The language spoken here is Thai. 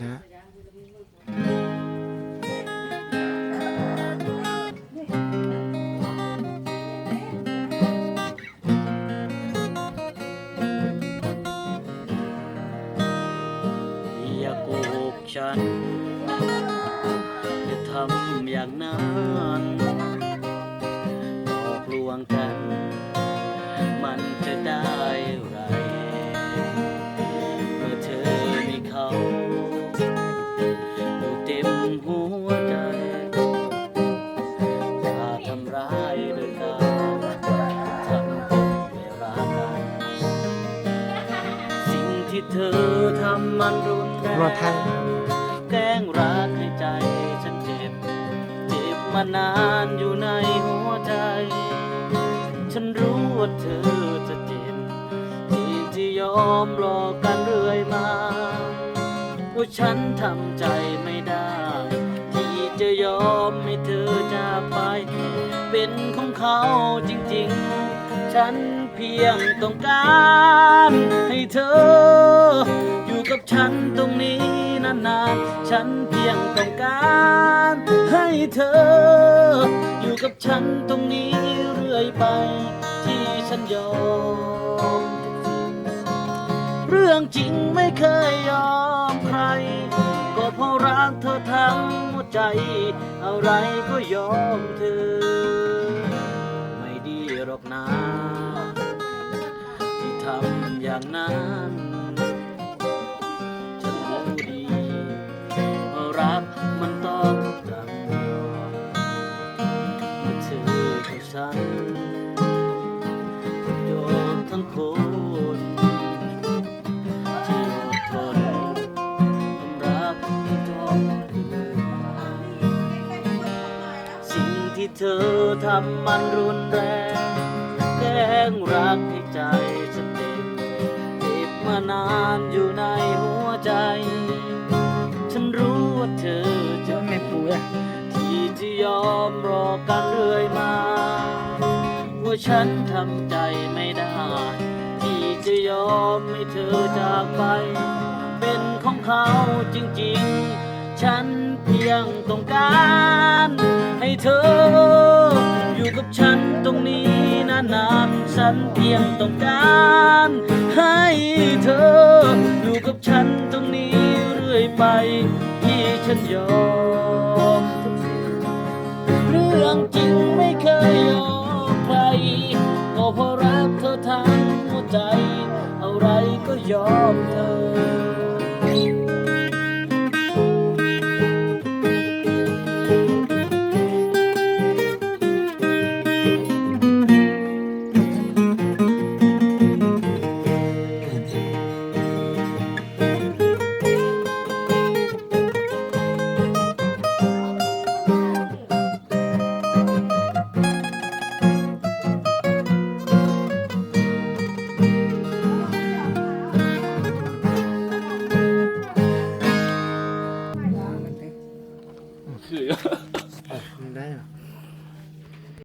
นะอย่าโกหกฉันอย่าทำอย่างนั้นหลอกลวงกันมันจะได้ไรเมื่อเธอมีเขาอยู่เต็มหัวใจอย่าทำร้ายโดยการทำเป็นไม่รักกันสิ่งที่เธอทำมันรุนแร รถไทย งแกล้งรักให้ใจฉันเจ็บมานานอยู่ในหัวใจฉันรู้ว่าเธอจะเจ็บที่ยอมหลอกกันเรื่อยมาว่าฉันทำใจไม่ได้ที่จะยอมให้เธอจากไปเป็นของเขาจริงๆฉันเพียงต้องการให้เธออยู่กับฉันตรงนี้นานๆฉันเพียงต้องการให้เธออยู่กับฉันตรงนี้เรื่อยไปที่ฉันยอมเรื่องจริงไม่เคยยอมใครก็เพราะรักเธอทั้งหัวใจอะไรก็ยอมเธอไม่ดีหรอกนะที่ทำอย่างนั้นฉันรู้ดีว่ารักมันต้องจำยอมเมื่อเธอกับฉันยอมทั้งคนที่อดทนความรักที่ต้องสิ่งที่เธอทำมันรุนแรงแกล้งรักให้ใจฉันเจ็บมานานอยู่ในหัวใจฉันรู้ว่าเธอจะไม่ป่วยที่จะยอมรอกันเรื่อยมาว่าฉันทำใจไม่ได้ที่จะยอมให้เธอจากไปเป็นของเขาจริงๆฉันเพียงต้องการให้เธออยู่กับฉันตรงนี้นานๆฉันเพียงต้องการให้เธออยู่กับฉันตรงนี้เรื่อยไปที่ฉันยอมเรื่องจริงไม่เคยยอมใครก็เพราะรักเธอทั้งหัวใจอะไรก็ยอมเธอ